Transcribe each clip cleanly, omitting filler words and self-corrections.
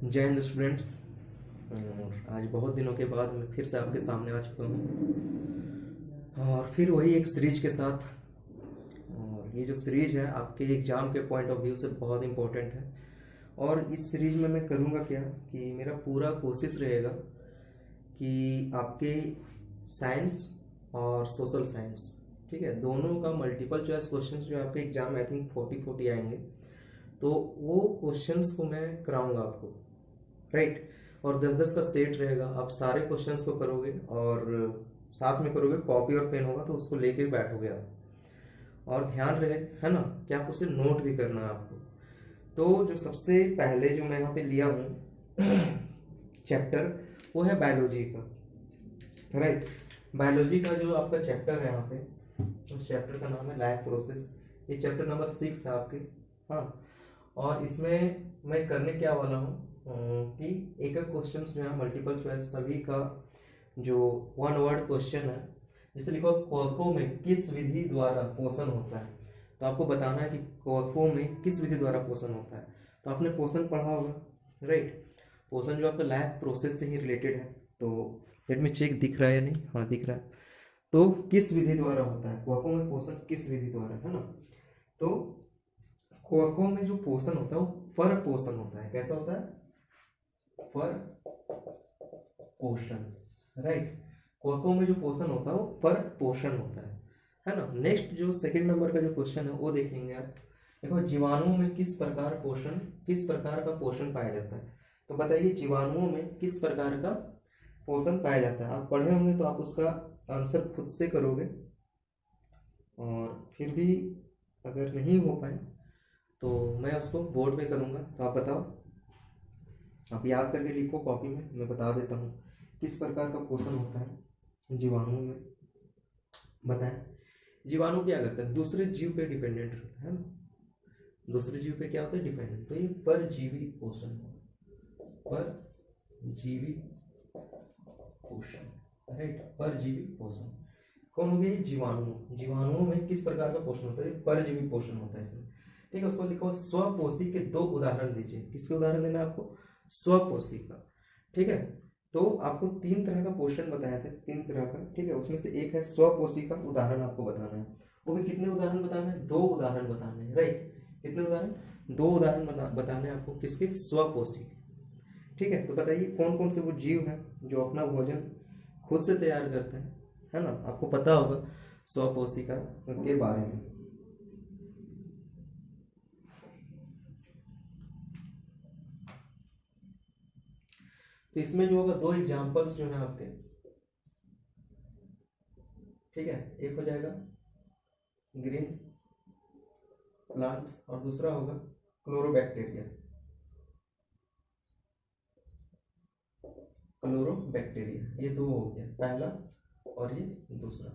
जय हिंद स्टूडेंट्स। और आज बहुत दिनों के बाद मैं फिर से आपके सामने आ चुका हूँ और फिर वही एक सीरीज के साथ। और ये जो सीरीज है आपके एग्ज़ाम के पॉइंट ऑफ व्यू से बहुत इम्पोर्टेंट है। और इस सीरीज में मैं करूँगा क्या कि मेरा पूरा कोशिश रहेगा कि आपके साइंस और सोशल साइंस, ठीक है, दोनों का मल्टीपल चॉइस क्वेश्चंस जो आपके एग्जाम में आई थिंक 40 आएंगे, तो वो क्वेश्चंस को मैं कराऊंगा आपको, राइट। और 10-10 का सेट रहेगा, आप सारे क्वेश्चंस को करोगे और साथ में करोगे, कॉपी और पेन होगा तो उसको लेके बैठोगे आप। और ध्यान रहे, है ना, कि आप उसे नोट भी करना है आपको। तो जो सबसे पहले जो मैं यहाँ पे लिया हूँ चैप्टर, वो है बायोलॉजी का, राइट। बायोलॉजी का जो आपका चैप्टर है यहाँ पे, उस चैप्टर का नाम है लाइफ प्रोसेस। ये चैप्टर नंबर 6 है आपके। हाँ, और इसमें मैं करने क्या वाला हूँ कि एक एक क्वेश्चन जो है मल्टीपल चॉइस सभी का जो वन वर्ड क्वेश्चन है, जैसे लिखो कवकों में किस विधि द्वारा पोषण होता है, तो आपको बताना है कि कवकों में किस विधि द्वारा पोषण होता है। तो आपने पोषण पढ़ा होगा, राइट। पोषण जो आपका लाइफ प्रोसेस से ही रिलेटेड है। तो लेट में चेक दिख रहा है या नहीं, हाँ दिख रहा है। तो किस विधि द्वारा होता है कवकों में पोषण, किस विधि द्वारा, है ना। तो कवकों में जो पोषण होता है वो पर पोषण होता है। कैसा होता है? पर पोषण, राइट। कवकों में जो पोषण होता है वो पर पोषण होता है ना। नेक्स्ट जो सेकंड नंबर का जो क्वेश्चन है वो देखेंगे आप। देखो, जीवाणुओं में किस प्रकार का पोषण पाया जाता है। तो बताइए, जीवाणुओं में किस प्रकार का पोषण पाया जाता है। आप पढ़े होंगे तो आप उसका आंसर खुद से करोगे, और फिर भी अगर नहीं हो पाए तो मैं उसको बोर्ड पे करूँगा। तो आप बताओ, आप याद करके लिखो कॉपी में, मैं बता देता हूँ किस प्रकार का पोषण होता है जीवाणुओं में। बताएं, जीवाणु क्या करता है? दूसरे जीव पे डिपेंडेंट रहता है ना। दूसरे जीव पे क्या होता है? डिपेंडेंट। तो ये परजीवी पोषण, परजीवी पोषण, राइट। परजीवी पोषण कौन हो गया? ये जीवाणु। जीवाणुओं में किस प्रकार का पोषण होता है? परजीवी पोषण होता है इसमें, ठीक है। उसको लिखो स्वपोषी के 2 उदाहरण दीजिए। किसके उदाहरण देना है आपको? स्वपोषी का, ठीक है। तो आपको 3 तरह का पोषण बताया था, 3 तरह का, ठीक है। उसमें से एक है स्वपोषी का उदाहरण आपको बताना है। वो भी कितने उदाहरण बताना है? 2 उदाहरण बताने हैं, राइट। कितने उदाहरण? 2 उदाहरण बताने हैं आपको। किसके? स्वपोषी, ठीक है। तो बताइए कौन कौन से वो जीव हैं जो अपना भोजन खुद से तैयार करते हैं, है ना। आपको पता होगा स्वपोषी का के बारे में। तो इसमें जो होगा 2 एग्जांपल्स जो है आपके, ठीक है। एक हो जाएगा ग्रीन प्लांट्स और दूसरा होगा क्लोरोबैक्टीरिया। क्लोरोबैक्टीरिया, ये 2 हो गया, पहला और ये दूसरा।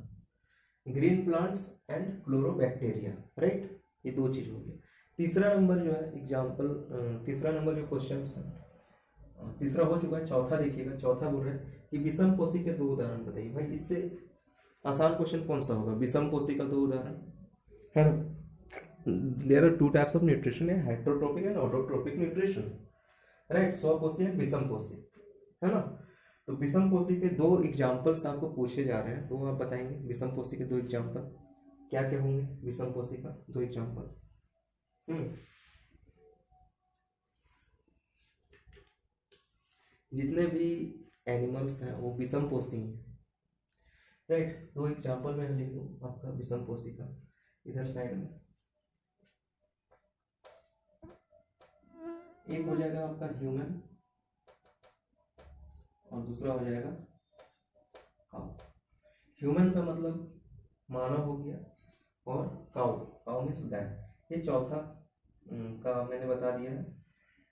Green plants and chlorobacteria, right. ये 2 चीज हो गया। तीसरा नंबर जो है एग्जांपल, तीसरा नंबर जो क्वेश्चन है, तीसरा हो चुका है। चौथा देखिएगा, चौथा बोल रहे हैं कि विषम पोषी के 2 उदाहरण बताइए। भाई, इससे आसान क्वेश्चन कौन सा होगा? विषम पोषी का 2 उदाहरण, है ना। There are 2 types of nutrition, है heterotrophic and autotrophic nutrition, right. स्वपोषी एंड विषम पोषी, है ना। तो विषम पोषी के 2 एग्जांपल्स आपको पूछे जा रहे हैं, तो आप बताएंगे विषम पोषी के 2 एग्जांपल क्या क्या होंगे। विषम पोषी का 2 एग्जांपल, जितने भी एनिमल्स हैं वो विषम पोषी हैं, राइट। 2 एग्जांपल मैं लिख दूं आपका विषम पोषी का इधर साइड में। एक हो जाएगा आपका ह्यूमन और दूसरा हो जाएगा काउ। ह्यूमन का मतलब मानव हो गया, और काउ, काउ मीन्स गाय। ये चौथा का मैंने बता दिया है।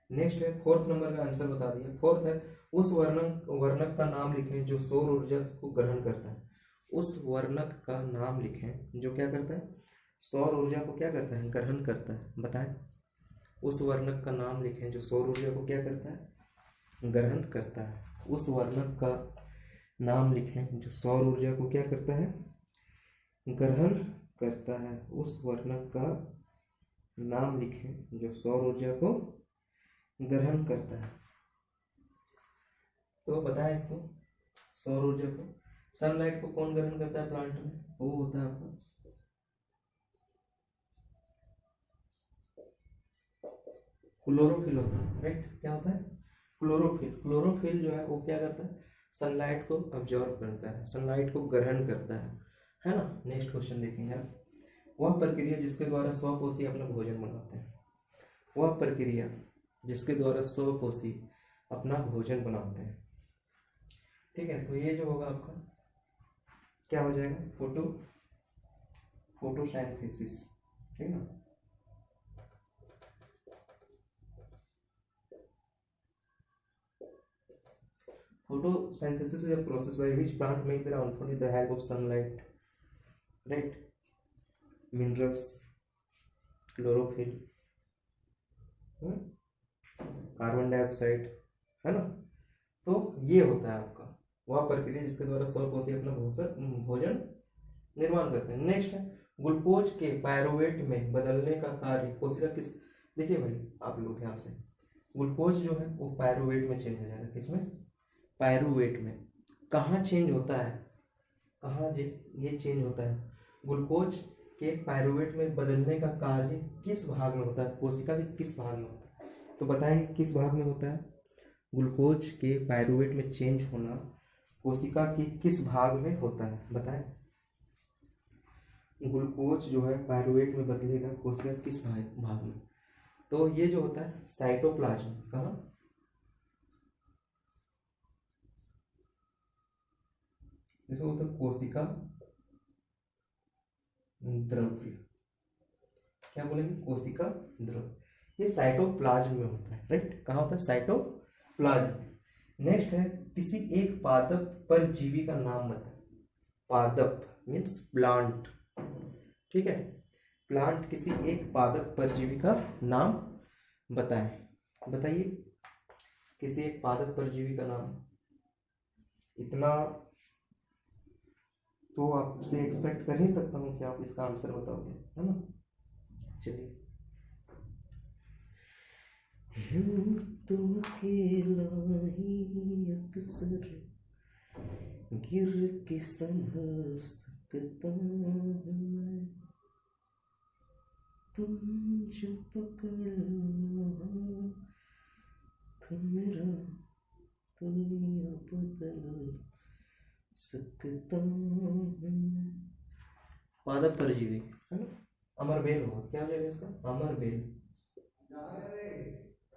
नेक्स्ट है फोर्थ नंबर का आंसर बता दिया। फोर्थ है उस वर्णक का नाम लिखें जो सौर ऊर्जा को ग्रहण करता है। उस वर्णक का नाम लिखें जो क्या करता है? सौर ऊर्जा को क्या करता है? ग्रहण करता है। बताएं, उस वर्णक का नाम लिखें जो सौर ऊर्जा को क्या करता है? ग्रहण करता है। उस वर्णक का नाम लिखें जो सौर ऊर्जा को क्या करता है? ग्रहण करता है। उस वर्णक का नाम लिखें जो सौर ऊर्जा को ग्रहण करता है। तो बताएं इसको, सौर ऊर्जा को, सनलाइट को कौन ग्रहण करता है प्लांट में? वो होता है आपका क्लोरोफिल होता है, राइट? क्या होता है? क्लोरोफिल। क्लोरोफिल जो है वो क्या करता है? सनलाइट को अब्जॉर्ब करता है, सनलाइट को ग्रहण करता है ना? नेक्स्ट क्वेश्चन देखेंगे आप। वह प्रक्रिया जिसके द्वारा स्वकोषी अपना भोजन बनाते हैं, वह प्रक्रिया जिसके द्वारा स्वकोषी अपना भोजन बनाते हैं, ठीक है? तो ये जो होगा आपका क्या हो जाएगा? फोटोसिंथेसिस, ठीक है ना? Photosynthesis is a process by which plant make their own food with the help of sunlight, right? Minerals, chlorophyll, carbon dioxide, है ना? तो ये होता है आपका वह प्रक्रिया जिसके द्वारा स्वकोषी अपना भोजन निर्माण करते हैं। नेक्स्ट है ग्लूकोज के पायरुवेट में बदलने का कार्य कोशिका किस, देखिए भाई आप लोग ध्यान से, ग्लूकोज जो है वो पायरुवेट में चेंज हो जाएगा, किसमें? पायरुवेट में। कहाँ चेंज होता है, कहाँ ये चेंज होता है? ग्लूकोज के पायरुवेट में बदलने का कार्य किस भाग में होता है? कोशिका के किस भाग में होता है? तो बताएंगे किस भाग में होता है? ग्लूकोज के पायरुवेट में चेंज होना कोशिका के किस भाग में होता है? बताएं। ग्लूकोज जो है पायरुवेट में बदलेगा कोशिका किस भाग में? तो ये जो होता है साइटोप्लाज्म। कहाँ? इसको होता है कोशिका द्रव्य, क्या बोलेंगे? कोशिका द्रव्य। ये साइटोप्लाज्म में होता है, राइट? कहाँ होता है? साइटोप्लाज्म। नेक्स्ट है किसी एक पादप परजीवी का नाम बताएं। पादप मीन्स प्लांट, ठीक है? प्लांट, किसी एक पादप परजीवी का नाम बताएं। बताइए किसी एक पादप परजीवी का नाम। इतना तो आपसे एक्सपेक्ट कर ही सकता हूँ कि आप इसका आंसर बताओगे, है ना? चलिए। तुम अकेला ही अक्सर गिर के संभल सकता हूँ, तुम जो पकड़ तो मेरा दुनिया बदल सकता हूँ। पादप परजीवी, है ना? अमरबेल होगा, क्या हो जाएगा इसका? अमरबेल,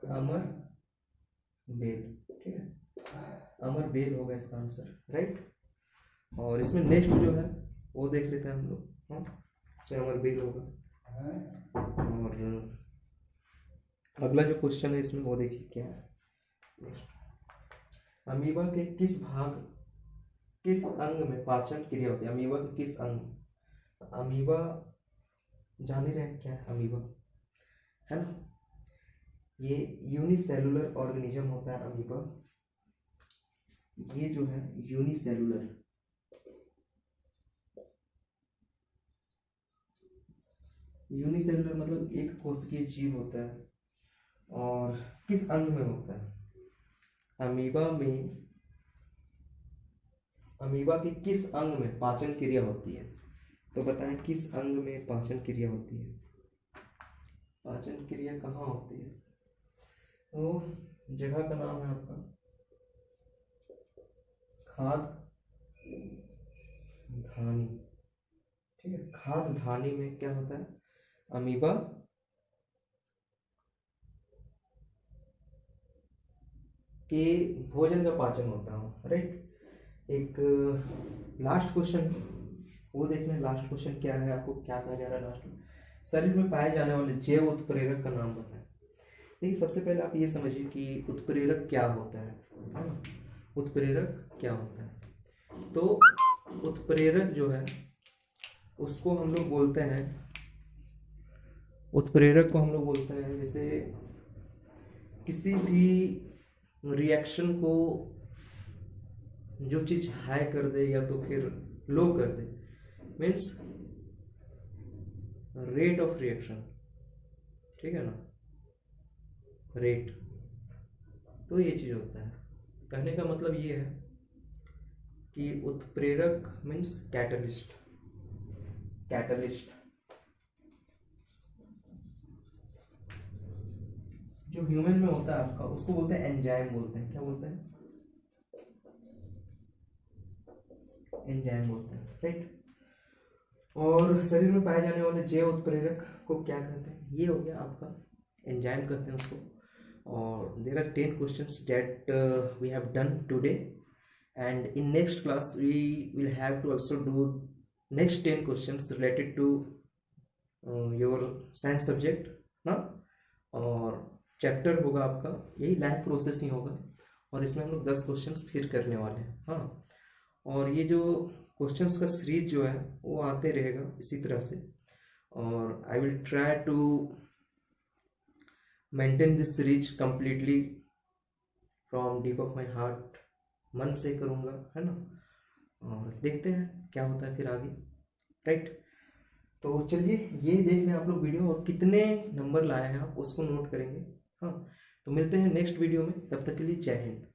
अमरबेल, ठीक है? अमरबेल होगा इसका आंसर, राइट? और इसमें नेक्स्ट जो है वो देख लेते हैं हम लोग, हाँ? इसमें अमरबेल होगा। और अगला जो क्वेश्चन है इसमें वो देखिए क्या है। अमीबा के किस अंग में पाचन क्रिया होती है? अमीबा के किस अंग? अमीबा जान ही रहे हैं क्या है अमीबा, है ना? ये यूनिसेलुलर ऑर्गेनिज्म होता है अमीबा। ये जो है यूनिसेलुलर मतलब एक कोशिकीय जीव होता है। और किस अंग में होता है? अमीबा के किस अंग में पाचन क्रिया होती है? तो बताएं किस अंग में पाचन क्रिया होती है? पाचन क्रिया कहाँ होती है? तो जगह का नाम है आपका खाद धानी, ठीक है? खाद धानी में क्या होता है? अमीबा के भोजन का पाचन होता है, राइट? एक लास्ट क्वेश्चन वो देखना। लास्ट क्वेश्चन क्या है, आपको क्या कहा जा रहा है लास्ट में? शरीर में पाए जाने वाले जैव उत्प्रेरक का नाम बताएं। देखिए सबसे पहले आप ये समझिए कि उत्प्रेरक क्या होता है ना? उत्प्रेरक क्या होता है? तो उत्प्रेरक जो है उसको हम लोग बोलते हैं, उत्प्रेरक को हम लोग बोलते हैं जैसे किसी भी रिएक्शन को जो चीज हाई कर दे या तो फिर लो कर दे, मीन्स रेट ऑफ रिएक्शन, ठीक है ना? रेट, तो ये चीज होता है। कहने का मतलब ये है कि उत्प्रेरक मीन्स कैटलिस्ट। कैटलिस्ट जो ह्यूमन में होता है आपका, उसको बोलते हैं एंजाइम, बोलते हैं क्या बोलते हैं, एंजाइम बोलते हैं, राइट। और शरीर में पाए जाने वाले जैव उत्प्रेरक को क्या कहते हैं, ये हो गया आपका एंजाइम कहते हैं उसको। और there are 10 questions that we have done today, and in next class we will have to also do next 10 questions related to your science subject ना। और चैप्टर होगा आपका यही लाइफ प्रोसेस ही होगा, और इसमें हम लोग 10 क्वेश्चंस फिर करने वाले हैं। हाँ, और ये जो क्वेश्चंस का सीरीज जो है वो आते रहेगा इसी तरह से, और I will try to maintain this series completely from deep of my heart, मन से करूँगा, है ना। और देखते हैं क्या होता है फिर आगे, राइट। तो चलिए ये देख लें आप लोग वीडियो, और कितने नंबर लाए हैं आप उसको नोट करेंगे। हाँ, तो मिलते हैं नेक्स्ट वीडियो में, तब तक के लिए जय हिंद।